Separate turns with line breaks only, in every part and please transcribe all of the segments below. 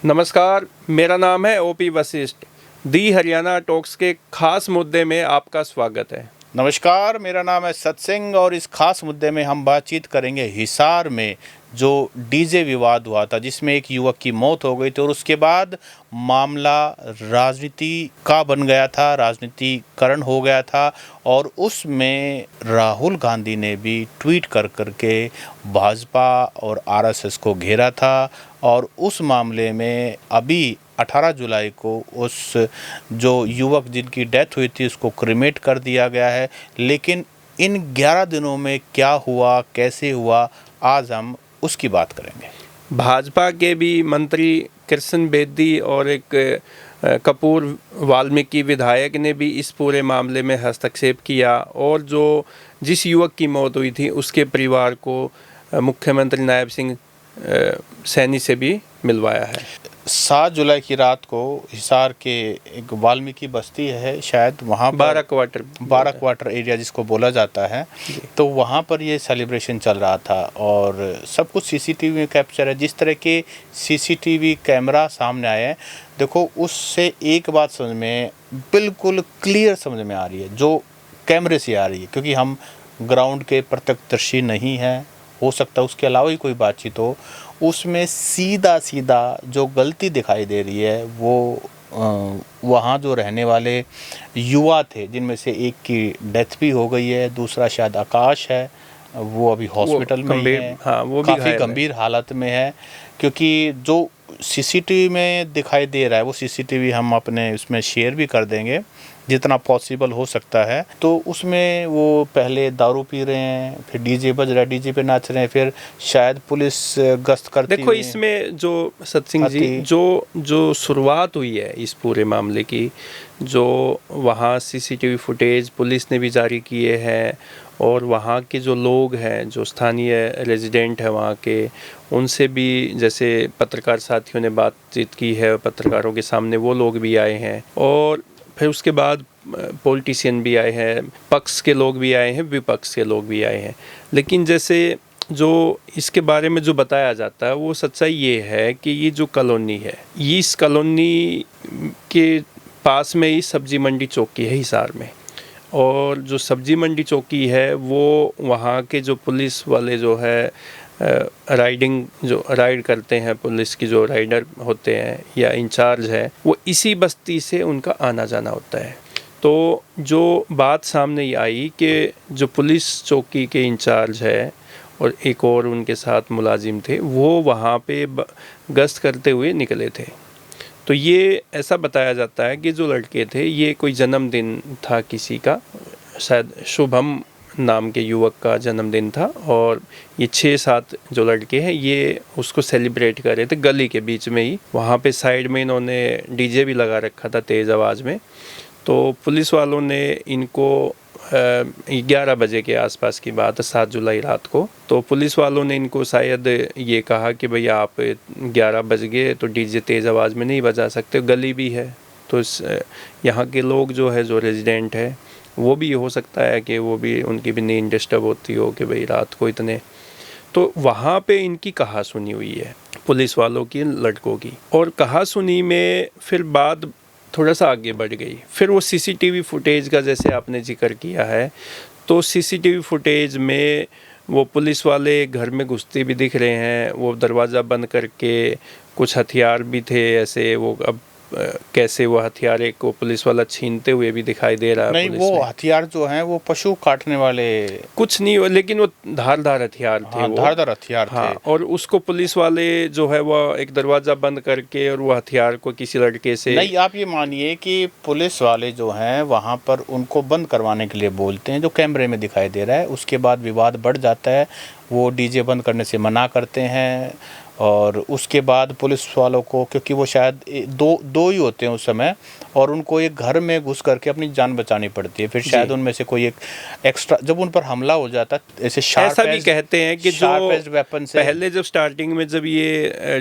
नमस्कार, मेरा नाम है ओपी वशिष्ठ। दी हरियाणा टॉक्स के खास मुद्दे में आपका स्वागत है।
नमस्कार, मेरा नाम है सत्सिंह और इस खास मुद्दे में हम बातचीत करेंगे हिसार में जो डीजे विवाद हुआ था जिसमें एक युवक की मौत हो गई थी और उसके बाद मामला राजनीति का बन गया था, राजनीतिकरण हो गया था और उसमें राहुल गांधी ने भी ट्वीट करके भाजपा और आरएसएस को घेरा था और उस मामले में अभी 18 जुलाई को उस जो युवक जिनकी डेथ हुई थी उसको क्रिमेट कर दिया गया है। लेकिन इन 11 दिनों में क्या हुआ, कैसे हुआ, आज हम उसकी बात करेंगे।
भाजपा के भी मंत्री कृष्ण बेदी और एक कपूर वाल्मीकि विधायक ने भी इस पूरे मामले में हस्तक्षेप किया और जिस युवक की मौत हुई थी उसके परिवार को मुख्यमंत्री नायब सिंह सैनी से भी मिलवाया है।
7 जुलाई की रात को हिसार के एक वाल्मीकि बस्ती है, शायद वहाँ पर 12 क्वार्टर एरिया जिसको बोला जाता है, तो वहाँ पर ये सेलिब्रेशन चल रहा था और सब कुछ सीसीटीवी में कैप्चर है। जिस तरह के सीसीटीवी कैमरा सामने आए हैं, देखो उससे एक बात समझ में बिल्कुल क्लियर समझ में आ रही है जो कैमरे से आ रही है, क्योंकि हम ग्राउंड के प्रत्यक्षदर्शी नहीं हैं, हो सकता है उसके अलावा ही कोई बातचीत हो। उसमें सीधा सीधा जो गलती दिखाई दे रही है वो वहाँ जो रहने वाले युवा थे जिनमें से एक की डेथ भी हो गई है, दूसरा शायद आकाश है, वो अभी हॉस्पिटल में ही है।
हाँ, वो भी
काफ़ी गंभीर हालत में है, क्योंकि जो सीसीटीवी में दिखाई दे रहा है वो सीसीटीवी हम अपने उसमें शेयर भी कर देंगे जितना पॉसिबल हो सकता है। तो उसमें वो पहले दारू पी रहे हैं, फिर डीजे बज रहा है, डीजे पे नाच रहे हैं, फिर शायद पुलिस गश्त करती
देखो इसमें जो सत्सिंह जी जो शुरुआत हुई है इस पूरे मामले की, जो वहाँ सीसीटीवी फुटेज पुलिस ने भी जारी किए हैं और वहाँ के जो लोग हैं, जो स्थानीय रेजिडेंट हैं वहाँ के, उनसे भी जैसे पत्रकार साथियों ने बातचीत की है, पत्रकारों के सामने वो लोग भी आए हैं और फिर उसके बाद पॉलिटिशियन भी आए हैं, पक्ष के लोग भी आए हैं, विपक्ष के लोग भी आए हैं। लेकिन जैसे जो इसके बारे में जो बताया जाता है वो सच्चाई ये है कि ये जो कॉलोनी है, ये इस कॉलोनी के पास में ही सब्जी मंडी चौकी है हिसार में, और जो सब्जी मंडी चौकी है वो वहाँ के जो पुलिस वाले जो है राइड करते हैं, पुलिस की जो राइडर होते हैं या इंचार्ज है, वो इसी बस्ती से उनका आना जाना होता है। तो जो बात सामने आई कि जो पुलिस चौकी के इंचार्ज है और एक और उनके साथ मुलाजिम थे, वो वहाँ पे गश्त करते हुए निकले थे। तो ये ऐसा बताया जाता है कि जो लड़के थे, ये कोई जन्मदिन था किसी का, शायद शुभम नाम के युवक का जन्मदिन था और ये 6-7 जो लड़के हैं ये उसको सेलिब्रेट कर रहे थे गली के बीच में ही। वहाँ पे साइड में इन्होंने डीजे भी लगा रखा था तेज़ आवाज़ में। तो पुलिस वालों ने इनको 11 बजे के आसपास की बात है, 7 जुलाई रात को, तो पुलिस वालों ने इनको शायद ये कहा कि भैया आप 11 बज गए तो डीजे तेज़ आवाज़ में नहीं बजा सकते, गली भी है। तो यहाँ के लोग जो है, जो रेजिडेंट है, वो भी हो सकता है कि वो भी उनकी भी नींद डिस्टर्ब होती हो कि भाई रात को इतने, तो वहाँ पे इनकी कहा सुनी हुई है पुलिस वालों की, लड़कों की। और कहा सुनी में फिर बात थोड़ा सा आगे बढ़ गई। फिर वो सीसीटीवी फुटेज का जैसे आपने जिक्र किया है, तो सीसीटीवी फुटेज में वो पुलिस वाले घर में घुसते भी दिख रहे हैं, वो दरवाज़ा बंद करके, कुछ हथियार भी थे ऐसे, वो अब कैसे वो हथियार एक को पुलिस वाला छीनते हुए भी दिखाई दे रहा है।
नहीं, वो हथियार जो हैं वो पशु काटने वाले
कुछ नहीं, लेकिन वो धारदार हथियार थे।
हाँ, धारदार हथियार
हाँ,
थे।
और उसको पुलिस वाले जो है वो एक दरवाज़ा बंद करके और वो हथियार को किसी लड़के से,
नहीं, आप ये मानिए कि पुलिस वाले जो हैं वहाँ पर उनको बंद करवाने के लिए बोलते हैं, जो कैमरे में दिखाई दे रहा है। उसके बाद विवाद बढ़ जाता है, वो डीजे बंद करने से मना करते हैं और उसके बाद पुलिस वालों को, क्योंकि वो शायद दो ही होते हैं उस समय, और उनको एक घर में घुस करके अपनी जान बचानी पड़ती है। फिर शायद उनमें से कोई एक एक्स्ट्रा, जब उन पर हमला हो जाता है, ऐसे
ऐसा भी कहते हैं कि जो
वेपन से
पहले जब स्टार्टिंग में जब ये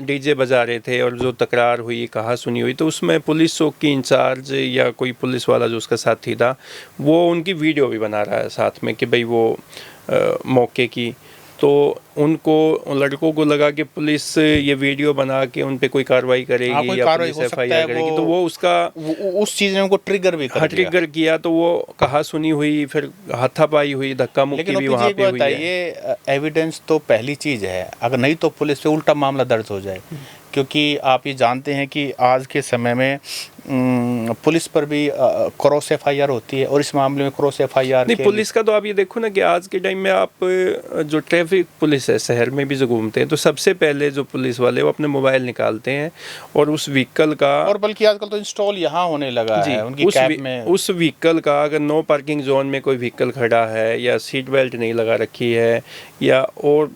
डीजे बजा रहे थे और जो तकरार हुई, कहा सुनी हुई, तो उसमें पुलिस चौकी इंचार्ज या कोई पुलिस वाला जो उसका साथी था, वो उनकी वीडियो भी बना रहा है साथ में कि भाई वो मौके की, तो उनको लड़कों को लगा कि पुलिस ये वीडियो बना के उन पे कोई कार्रवाई करेगी या पुलिस FIR करेगी, तो वो उसका
उस चीज़ ने उनको ट्रिगर भी कर
ट्रिगर किया। तो वो कहा सुनी हुई, फिर हाथापाई हुई, धक्का मुक्की भी वहाँ पे हुई है।
ये एविडेंस तो पहली चीज़ है, अगर नहीं तो पुलिस पे उल्टा मामला दर्ज हो जाए, क्योंकि आप ये जानते हैं कि आज के समय में पुलिस पर भी क्रॉस FIR होती है, और इस मामले में क्रॉस FIR
नहीं, पुलिस का तो आप ये देखो ना कि आज के टाइम में आप जो ट्रैफिक पुलिस है शहर में भी जो घूमते हैं, तो सबसे पहले जो पुलिस वाले वो अपने मोबाइल निकालते हैं और उस व्हीकल का,
और बल्कि आजकल तो इंस्टॉल यहाँ होने लगा है उनकी कैब में,
उस व्हीकल का अगर नो पार्किंग जोन में कोई व्हीकल खड़ा है या सीट बेल्ट नहीं लगा रखी है या और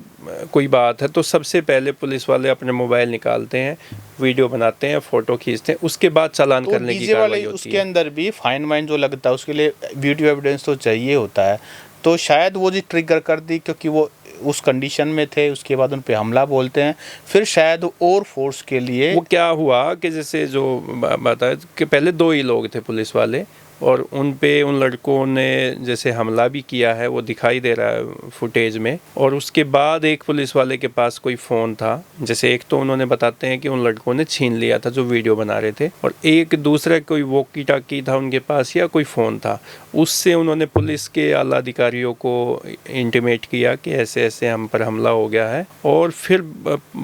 कोई बात है, तो सबसे पहले पुलिस वाले अपने मोबाइल निकालते हैं, वीडियो बनाते हैं, फोटो खींचते हैं, उसके बाद चालान करने की कार्रवाई होती है।
उसके अंदर भी फाइन वाइन जो लगता है उसके लिए वीडियो एविडेंस तो चाहिए होता है। तो शायद वो जी ट्रिगर कर दी क्योंकि वो उस कंडीशन में थे, उसके बाद उन पे हमला बोलते हैं, फिर शायद और फोर्स के लिए
वो क्या हुआ कि जैसे जो बताया कि पहले 2 ही लोग थे पुलिस वाले, और उन पे उन लड़कों ने जैसे हमला भी किया है, वो दिखाई दे रहा है फुटेज में। और उसके बाद एक पुलिस वाले के पास कोई फ़ोन था, जैसे एक तो उन्होंने बताते हैं कि उन लड़कों ने छीन लिया था जो वीडियो बना रहे थे, और एक दूसरा कोई वॉकी टाकी था उनके पास या कोई फ़ोन था, उससे उन्होंने पुलिस के आला अधिकारियों को इंटीमेट किया कि ऐसे ऐसे हम पर हमला हो गया है। और फिर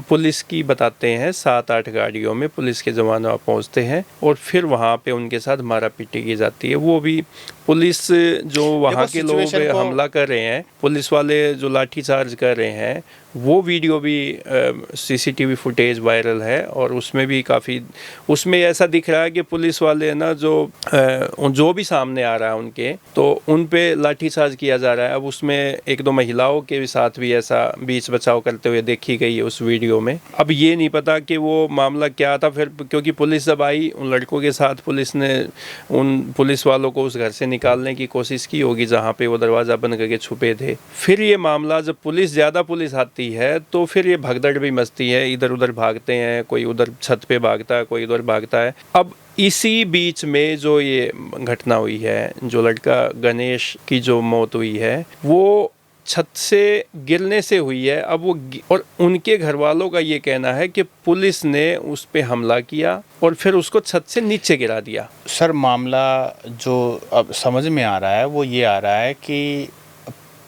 पुलिस की बताते हैं 7-8 गाड़ियों में पुलिस के जवान पहुँचते हैं और फिर वहाँ पे उनके साथ मारा पीटी की जाती है। वो भी पुलिस जो वहाँ के लोग हमला कर रहे हैं, पुलिस वाले जो लाठीचार्ज कर रहे हैं, वो वीडियो भी CCTV फुटेज वायरल है, और उसमें भी काफ़ी, उसमें ऐसा दिख रहा है कि पुलिस वाले ना जो भी सामने आ रहा है उनके, तो उन पे लाठीचार्ज किया जा रहा है। अब उसमें 1-2 महिलाओं के साथ भी ऐसा बीच बचाव करते हुए देखी गई है उस वीडियो में। अब ये नहीं पता कि वो मामला क्या था फिर, क्योंकि पुलिस जब आई उन लड़कों के साथ, पुलिस ने उन पुलिस वालों को उस घर से निकालने की कोशिश की होगी जहाँ पे वो दरवाज़ा बंद करके छुपे थे। फिर ये मामला जब ज़्यादा पुलिस आती है तो फिर ये भगदड़ भी मचती है, इधर उधर भागते हैं, कोई उधर छत पे भागता है, कोई उधर भागता है। अब इसी बीच में जो ये घटना हुई है, जो लड़का गणेश की जो मौत हुई है, वो छत से गिरने से हुई है। अब वो, और उनके घर वालों का ये कहना है कि पुलिस ने उस पे हमला किया और फिर उसको छत से नीचे गिरा दिया।
सर, मामला जो अब समझ में आ रहा है वो ये आ रहा है कि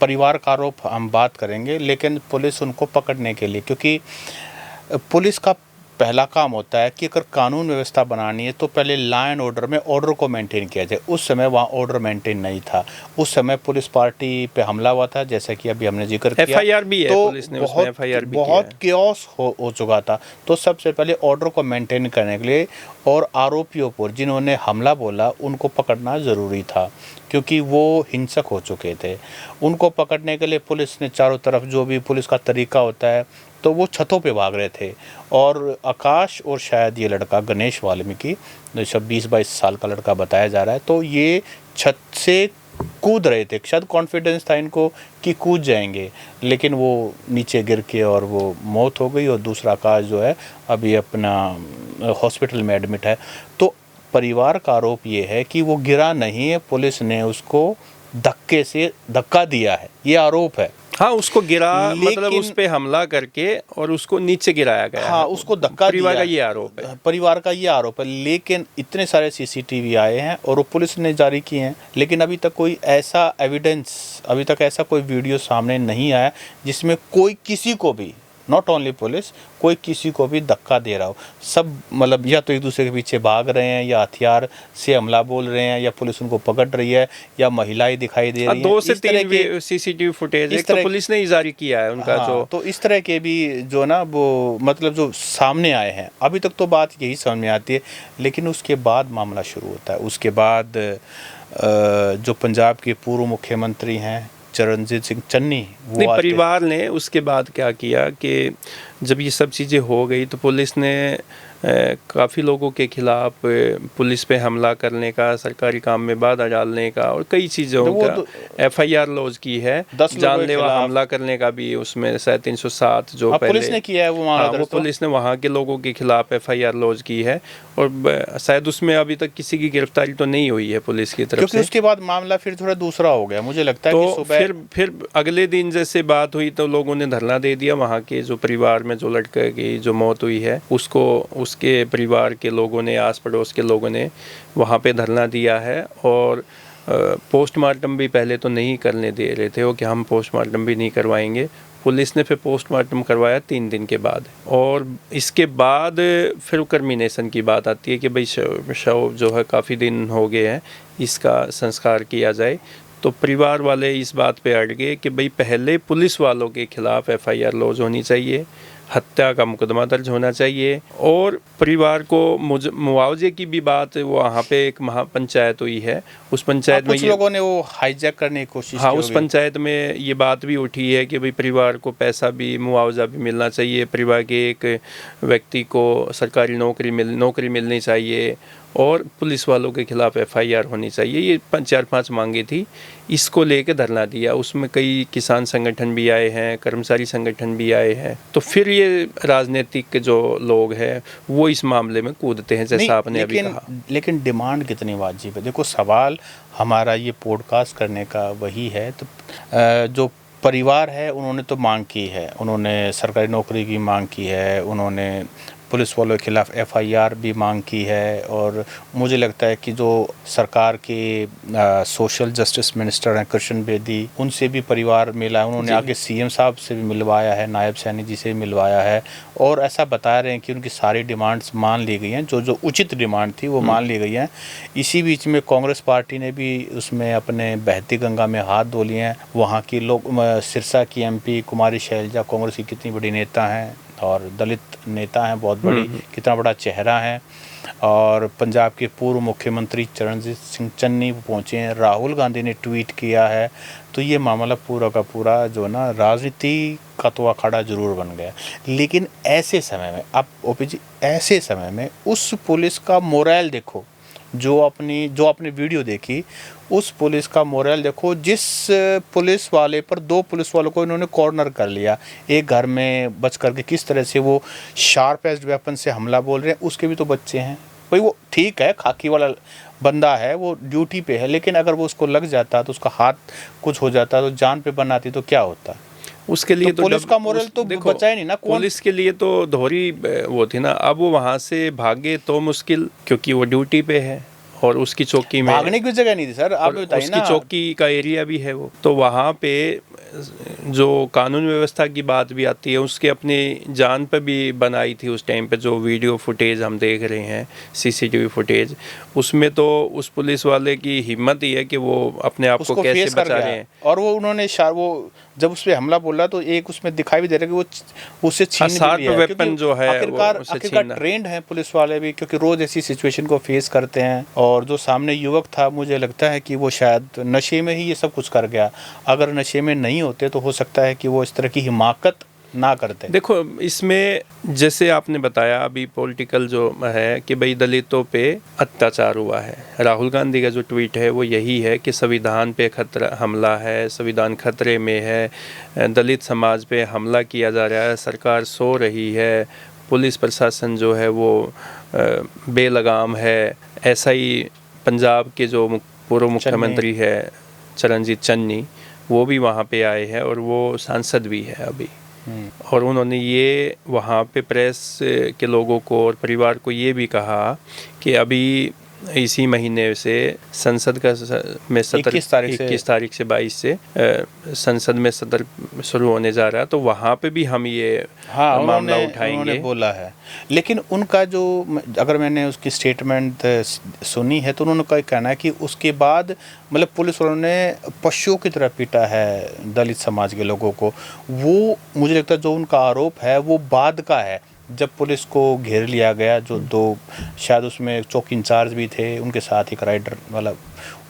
परिवार का आरोप हम बात करेंगे, लेकिन पुलिस उनको पकड़ने के लिए, क्योंकि पुलिस का पहला काम होता है कि अगर कानून व्यवस्था बनानी है तो पहले लॉ एंड ऑर्डर में ऑर्डर को मेंटेन किया जाए। उस समय वहाँ ऑर्डर मेंटेन नहीं था, उस समय पुलिस पार्टी पे हमला हुआ था, जैसा कि अभी हमने जिक्र किया।
FIR भी है, तो पुलिस ने उसमें FIR भी
बहुत केओस हो चुका था। तो सबसे पहले ऑर्डर को मेंटेन करने के लिए और आरोपियों पर जिन्होंने हमला बोला उनको पकड़ना ज़रूरी था, क्योंकि वो हिंसक हो चुके थे। उनको पकड़ने के लिए पुलिस ने चारों तरफ, जो भी पुलिस का तरीका होता है, तो वो छतों पे भाग रहे थे। और आकाश और शायद ये लड़का गणेश वाल्मीकि, जो 20-22 साल का लड़का बताया जा रहा है, तो ये छत से कूद रहे थे। शायद कॉन्फिडेंस था इनको कि कूद जाएंगे, लेकिन वो नीचे गिर के और वो मौत हो गई। और दूसरा आकाश जो है अभी अपना हॉस्पिटल में एडमिट है। तो परिवार का आरोप ये है कि वो गिरा नहीं है, पुलिस ने उसको धक्के से धक्का दिया है, ये आरोप है।
हाँ, उसको गिरा, मतलब उस पे हमला करके और उसको नीचे गिराया गया।
हाँ, उसको धक्का दिया।
परिवार का ये आरोप है,
परिवार का ये आरोप है। लेकिन इतने सारे CCTV आए हैं और वो पुलिस ने जारी किए हैं, लेकिन अभी तक कोई ऐसा एविडेंस, अभी तक ऐसा कोई वीडियो सामने नहीं आया जिसमें कोई किसी को भी, नॉट ओनली पुलिस, कोई किसी को भी धक्का दे रहा हो। सब मतलब या तो एक दूसरे के पीछे भाग रहे हैं, या हथियार से हमला बोल रहे हैं, या पुलिस उनको पकड़ रही है, या महिलाएं दिखाई दे रही हैं।
2 से 3 CCTV फुटेज एक तो पुलिस ने ही जारी किया है उनका।
हाँ,
जो
तो इस तरह के भी जो ना वो मतलब जो सामने आए हैं, अभी तक तो बात यही समझ में आती है। लेकिन उसके बाद मामला शुरू होता है। उसके बाद जो पंजाब के पूर्व मुख्यमंत्री हैं चरणजीत सिंह चन्नी,
वो परिवार ने उसके बाद क्या किया कि जब ये सब चीज़ें हो गई तो पुलिस ने काफ़ी लोगों के खिलाफ पुलिस पे हमला करने का, सरकारी काम में बाधा डालने का और कई चीज़ों का FIR लॉज की है। जानलेवा हमला करने का भी उसमें शायद 307 जो पहले
पुलिस ने किया है वो
पुलिस ने वहाँ के लोगों के खिलाफ FIR लॉज की है और शायद उसमें अभी तक किसी की गिरफ्तारी तो नहीं हुई है पुलिस की तरफ से,
क्योंकि उसके बाद मामला फिर थोड़ा दूसरा हो गया मुझे लगता है।
तो फिर अगले दिन जैसे बात हुई तो लोगों ने धरना दे दिया। वहाँ के जो परिवार में जो लड़के की जो मौत हुई है उसको उसके परिवार के लोगों ने, आस पड़ोस के लोगों ने वहाँ पे धरना दिया है और पोस्टमार्टम भी पहले तो नहीं करने दे रहे थे वो कि हम पोस्टमार्टम भी नहीं करवाएंगे। पुलिस ने फिर पोस्टमार्टम करवाया 3 दिन के बाद और इसके बाद फिर कर्मिनेशन की बात आती है कि भाई शव जो है काफ़ी दिन हो गए हैं, इसका संस्कार किया जाए। तो परिवार वाले इस बात पे अड़ गए कि भाई पहले पुलिस वालों के खिलाफ FIR लॉज होनी चाहिए, हत्या का मुकदमा दर्ज होना चाहिए और परिवार को मुआवजे की भी बात वहाँ पे एक महापंचायत हुई है। उस पंचायत में
कुछ लोगों ने वो हाईजैक करने की कोशिश की।
उस पंचायत में ये बात भी उठी है कि भाई परिवार को पैसा भी, मुआवजा भी मिलना चाहिए, परिवार के एक व्यक्ति को सरकारी नौकरी मिलनी चाहिए और पुलिस वालों के खिलाफ FIR होनी चाहिए। ये 4-5 मांगे थी, इसको लेके धरना दिया। उसमें कई किसान संगठन भी आए हैं, कर्मचारी संगठन भी आए हैं। तो फिर ये राजनीतिक जो लोग हैं वो इस मामले में कूदते हैं, जैसा आपने अभी कहा।
लेकिन डिमांड कितनी वाजिब है? देखो, सवाल हमारा ये पॉडकास्ट करने का वही है। तो जो परिवार है उन्होंने तो मांग की है, उन्होंने सरकारी नौकरी की मांग की है, उन्होंने पुलिस वालों के खिलाफ FIR भी मांग की है और मुझे लगता है कि जो सरकार के सोशल जस्टिस मिनिस्टर हैं कृष्ण बेदी, उनसे भी परिवार मिला है। उन्होंने आगे CM साहब से भी मिलवाया है, नायब सैनी जी से भी मिलवाया है और ऐसा बता रहे हैं कि उनकी सारी डिमांड्स मान ली गई हैं, जो उचित डिमांड थी वो मान ली गई हैं। इसी बीच में कांग्रेस पार्टी ने भी उसमें अपने बहती गंगा में हाथ धो लिए हैं। वहाँ की लोग, सिरसा की MP कुमारी शैलजा कांग्रेस की कितनी बड़ी नेता हैं और दलित नेता हैं, बहुत बड़ी, कितना बड़ा चेहरा है। और पंजाब के पूर्व मुख्यमंत्री चरणजीत सिंह चन्नी पहुँचे हैं, राहुल गांधी ने ट्वीट किया है। तो ये मामला पूरा का पूरा जो ना राजनीति का तो अखाड़ा जरूर बन गया। लेकिन ऐसे समय में अब OP जी, ऐसे समय में उस पुलिस का मोरल देखो, जो आपने वीडियो देखी, उस पुलिस का मोरल देखो। जिस पुलिस वाले पर 2 पुलिस वालों को इन्होंने कॉर्नर कर लिया, एक घर में बच करके किस तरह से वो शार्प एज्ड वेपन से हमला बोल रहे हैं। उसके भी तो बच्चे हैं भाई, वो ठीक है खाकी वाला बंदा है, वो ड्यूटी पे है, लेकिन अगर वो उसको लग जाता तो उसका हाथ कुछ हो जाता तो जान पे बनाती तो क्या होता?
उसके लिए तो
पुलिस का मोरल तो बचा ही नहीं ना।
पुलिस के लिए तो दोहरी वो थी ना। अब वो वहाँ से भागे तो मुश्किल, क्योंकि वो ड्यूटी पे है और उसकी चौकी में
भागने की जगह नहीं थी सर, आप बताइए ना।
उसकी चौकी का एरिया भी है वो, तो वहाँ पे जो कानून व्यवस्था की बात भी आती है, उसके अपनी जान पे भी बनाई थी उस टाइम पे। जो वीडियो फुटेज हम देख रहे हैं, CCTV फुटेज, उसमें तो उस पुलिस वाले की हिम्मत ही है कि वो अपने आप को कैसे बचा रहे हैं।
और वो उन्होंने वो जब उस पर हमला बोला तो एक उसमें दिखाई भी दे रहा है कि वो उससे छीन भी लिया,
वेपन जो है
आखिरकार ट्रेंड है पुलिस वाले भी, क्योंकि रोज ऐसी सिचुएशन को फेस करते हैं। और जो सामने युवक था, मुझे लगता है कि वो शायद नशे में ही ये सब कुछ कर गया। अगर नशे में नहीं होते तो हो सकता है कि वो इस तरह की हिमाकत ना करते।
देखो, इसमें जैसे आपने बताया अभी पॉलिटिकल जो है कि भाई दलितों पे अत्याचार हुआ है। राहुल गांधी का जो ट्वीट है वो यही है कि संविधान पे खतरा हमला है, संविधान खतरे में है, दलित समाज पे हमला किया जा रहा है, सरकार सो रही है, पुलिस प्रशासन जो है वो बेलगाम है। ऐसा ही पंजाब के जो पूर्व मुख्यमंत्री है चरणजीत चन्नी, वो भी वहाँ पे आए हैं और वो सांसद भी है अभी। और उन्होंने ये वहाँ पे प्रेस के लोगों को और परिवार को ये भी कहा कि अभी इसी महीने से संसद का में 21 तारीख से 22 से संसद में सत्र शुरू होने जा रहा है, तो वहाँ पे भी हम ये मामला उठाएंगे,
उन्होंने बोला है। लेकिन उनका जो, अगर मैंने उसकी स्टेटमेंट सुनी है तो उन्होंने कहना है कि उसके बाद मतलब पुलिस वालों ने पशुओं की तरह पीटा है दलित समाज के लोगों को। वो मुझे लगता है जो उनका आरोप है वो बाद का है, जब पुलिस को घेर लिया गया। जो 2 शायद उसमें चौकी इंचार्ज भी थे, उनके साथ एक राइडर वाला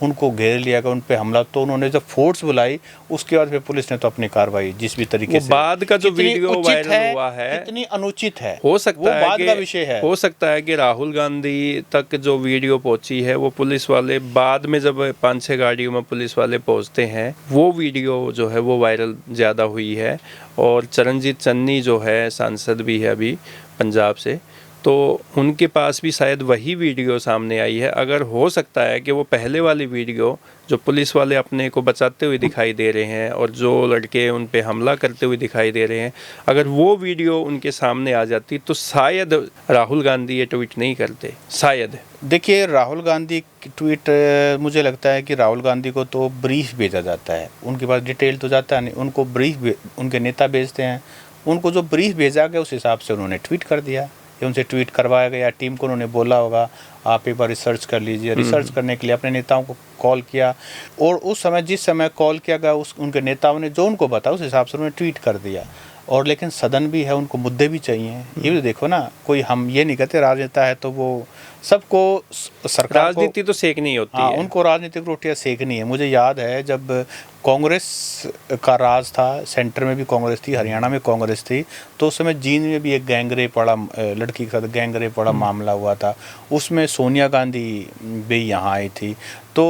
उनको घेर लिया गया, उन पे हमला। तो उन्होंने जब फोर्स बुलाई उसके बाद फिर पुलिस ने तो अपनी कार्रवाई जिस भी तरीके से,
बाद का जो वीडियो वायरल हुआ है
कितनी अनुचित है,
हो सकता है
बाद का विषय है।
हो सकता है कि राहुल गांधी तक जो वीडियो पहुंची है वो पुलिस वाले बाद में जब 5-6 गाड़ियों में पुलिस वाले पहुंचते हैं वो वीडियो जो है वो वायरल ज़्यादा हुई है। और चरणजीत चन्नी जो है सांसद भी है अभी पंजाब से, तो उनके पास भी शायद वही वीडियो सामने आई है। अगर हो सकता है कि वो पहले वाली वीडियो जो पुलिस वाले अपने को बचाते हुए दिखाई दे रहे हैं और जो लड़के उन पे हमला करते हुए दिखाई दे रहे हैं, अगर वो वीडियो उनके सामने आ जाती तो शायद राहुल गांधी ये ट्वीट नहीं करते, शायद।
देखिए, राहुल गांधी की ट्वीट, मुझे लगता है कि राहुल गांधी को तो ब्रीफ भेजा जाता है, उनके पास डिटेल तो जाता नहीं, उनको ब्रीफ उनके नेता भेजते हैं, उनको जो ब्रीफ भेजा गया उस हिसाब से उन्होंने ट्वीट कर दिया, या उनसे ट्वीट करवाया गया, टीम को उन्होंने बोला होगा आप एक बार रिसर्च कर लीजिए। रिसर्च करने के लिए अपने नेताओं को कॉल किया, और उस समय जिस समय कॉल किया गया उनके नेताओं ने जो उनको बताया उस हिसाब से उन्होंने ट्वीट कर दिया। और लेकिन सदन भी है, उनको मुद्दे भी चाहिए। ये भी देखो ना, कोई हम ये नहीं कहते राजनेता है तो वो सबको सरकार
राजनीति तो सेकनी होती है,
उनको राजनीतिक रोटियां सेकनी है। मुझे याद है जब कांग्रेस का राज था, सेंटर में भी कांग्रेस थी, हरियाणा में कांग्रेस थी, तो उस समय जींद में भी एक गैंगरेप वाला लड़की के साथ गैंगरेप वाला मामला हुआ था, उसमें सोनिया गांधी भी यहाँ आई थी। तो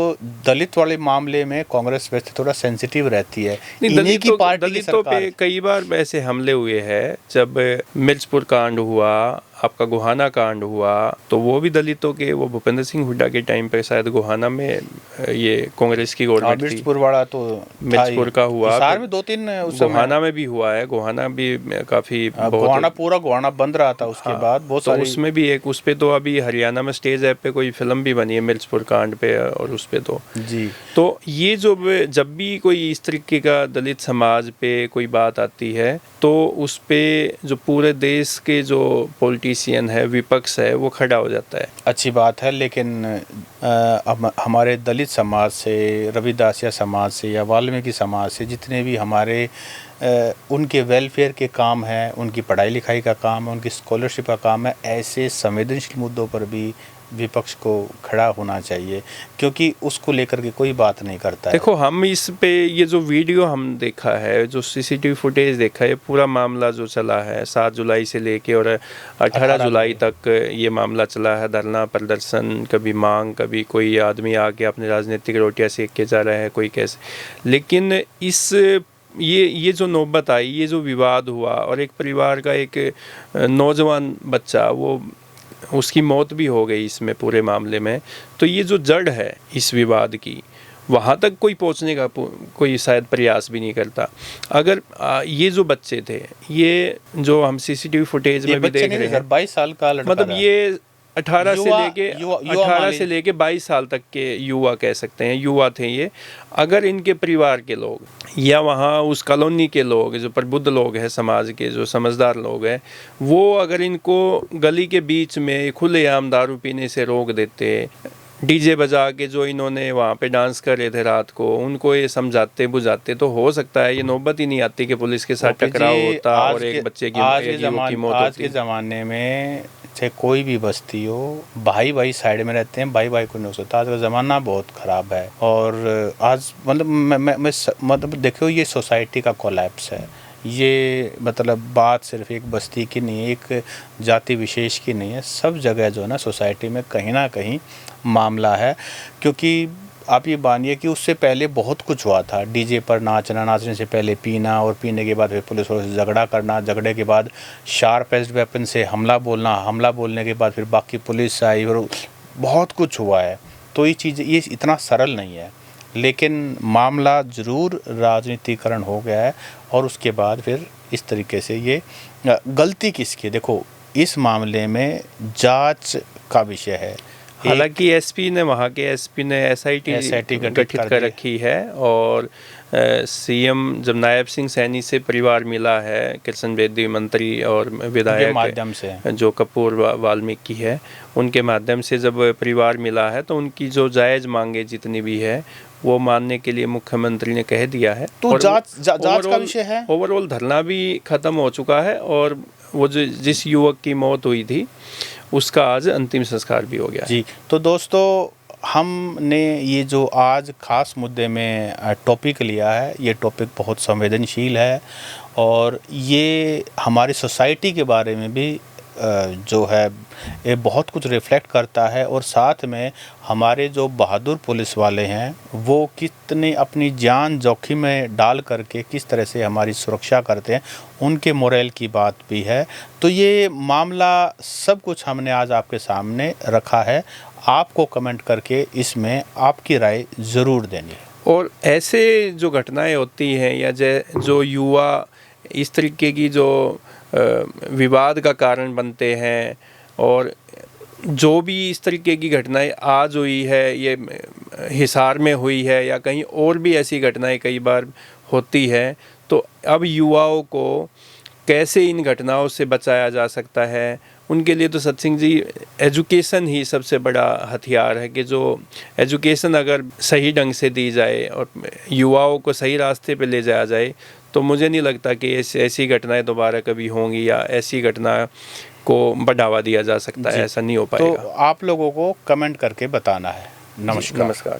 दलित वाले मामले में कांग्रेस वैसे थोड़ा सेंसिटिव रहती है।
दलितों पे कई बार ऐसे हमले हुए हैं, जब मिर्चपुर कांड हुआ, आपका गोहाना कांड हुआ, तो वो भी दलितों के, वो भूपेंद्र सिंह हुड्डा के टाइम पे शायद गोहाना में ये कांग्रेस की गवर्नमेंट थी।
मिर्चपुर वाला तो
मिर्चपुर का हुआ,
हिसार में 2-3
गोहाना में भी हुआ है, गोहाना भी काफी
गोहाना बंद रहा था उसके बाद बहुत सारी,
उसमें भी एक, उस पे तो अभी हरियाणा में स्टेज ऐप पे कोई फिल्म भी बनी है मिर्चपुर कांड पे, और उस पे तो
जी।
तो ये जो जब भी कोई इस तरीके का दलित समाज पे कोई बात आती है तो उस पे जो पूरे देश के जो पॉलिटिशियन है, विपक्ष है, वो खड़ा हो जाता है।
अच्छी बात है, लेकिन हमारे दलित समाज से, रविदासिया समाज से या वाल्मीकि समाज से जितने भी हमारे उनके वेलफेयर के काम हैं, उनकी पढ़ाई लिखाई का काम है, उनकी स्कॉलरशिप का काम है, ऐसे संवेदनशील मुद्दों पर भी विपक्ष को खड़ा होना चाहिए, क्योंकि उसको लेकर के कोई बात नहीं करता है।
देखो, हम इस पे ये जो वीडियो हम देखा है, जो सीसीटीवी फुटेज देखा है, पूरा मामला जो चला है 7 जुलाई से लेके और 18 जुलाई तक ये मामला चला है, धरना प्रदर्शन, कभी मांग, कभी कोई आदमी आके अपने राजनीतिक रोटियां सेक के जा रहा है, कोई कैसे। लेकिन इस ये जो नौबत आई, ये जो विवाद हुआ, और एक परिवार का एक नौजवान बच्चा, वो उसकी मौत भी हो गई इसमें पूरे मामले में, तो ये जो जड़ है इस विवाद की, वहाँ तक कोई पहुँचने का कोई शायद प्रयास भी नहीं करता। अगर ये जो बच्चे थे, ये जो हम सीसीटीवी फुटेज में भी देख रहे हैं,
22 साल का लड़का,
मतलब ये 18 से लेके 22 साल तक के युवा कह सकते हैं, युवा थे ये। अगर इनके परिवार के लोग या वहाँ उस कॉलोनी के लोग, जो प्रबुद्ध लोग हैं, समाज के जो समझदार लोग हैं, वो अगर इनको गली के बीच में खुलेआम दारू पीने से रोक देते, डीजे बजा के जो इन्होंने वहाँ पे डांस कर रहे थे रात को, उनको ये समझाते बुझाते, तो हो सकता है ये नौबत ही नहीं आती कि पुलिस के साथ टकराव होता और एक बच्चे की मौत होती।
आज के ज़माने में चाहे कोई भी बस्ती हो, भाई भाई साइड में रहते हैं, भाई भाई को नहीं हो सकता। आज का ज़माना बहुत ख़राब है, और आज मतलब देखो, ये सोसाइटी का कोलैप्स है। ये मतलब बात सिर्फ एक बस्ती की नहीं है, एक जाति विशेष की नहीं है, सब जगह जो है ना सोसाइटी में कहीं ना कहीं मामला है। क्योंकि आप ये मानिए कि उससे पहले बहुत कुछ हुआ था, डीजे पर नाचना, नाचने से पहले पीना, और पीने के बाद फिर पुलिस वालों से झगड़ा करना, झगड़े के बाद शार्प एज्ड वेपन से हमला बोलना, हमला बोलने के बाद फिर बाकी पुलिस आई, और बहुत कुछ हुआ है। तो ये चीज़, ये इतना सरल नहीं है, लेकिन मामला ज़रूर राजनीतिकरण हो गया है, और उसके बाद फिर इस तरीके से ये गलती किसकी, देखो इस मामले में जांच का विषय है।
हालांकि एसपी ने, वहाँ के एसपी ने एसआईटी गठित कर रखी है, और सीएम जब नायब सिंह सैनी से परिवार मिला है, कृष्ण बेदी मंत्री और विधायक
माध्यम से
जो कपूर वाल्मीकि है, उनके माध्यम से जब परिवार मिला है, तो उनकी जो जायज़ मांगे जितनी भी है वो मानने के लिए मुख्यमंत्री ने कह दिया है।
तो जांच का विषय है।
ओवरऑल धरना भी खत्म हो चुका है, और वो जो जिस युवक की मौत हुई थी उसका आज अंतिम संस्कार भी हो गया
जी। तो दोस्तों, हमने ये जो आज ख़ास मुद्दे में टॉपिक लिया है, ये टॉपिक बहुत संवेदनशील है और ये हमारी सोसाइटी के बारे में भी जो है ये बहुत कुछ रिफ्लेक्ट करता है और साथ में हमारे जो बहादुर पुलिस वाले हैं वो कितने अपनी जान जोखिम में डाल करके किस तरह से हमारी सुरक्षा करते हैं, उनके मोरल की बात भी है। तो ये मामला सब कुछ हमने आज आपके सामने रखा है, आपको कमेंट करके इसमें आपकी राय ज़रूर देनी है।
और ऐसे जो घटनाएं होती हैं या जो युवा इस तरीके की जो विवाद का कारण बनते हैं और जो भी इस तरीके की घटनाएं आज हुई है, ये हिसार में हुई है या कहीं और भी ऐसी घटनाएं कई बार होती है, तो अब युवाओं को कैसे इन घटनाओं से बचाया जा सकता है, उनके लिए तो सत्सिंह जी एजुकेशन ही सबसे बड़ा हथियार है कि जो एजुकेशन अगर सही ढंग से दी जाए और युवाओं को सही रास्ते पे ले जाया जाए तो मुझे नहीं लगता कि ऐसी घटनाएं दोबारा कभी होंगी या ऐसी घटना को बढ़ावा दिया जा सकता है, ऐसा नहीं हो पाएगा।
तो आप लोगों को कमेंट करके बताना है। नमस्कार।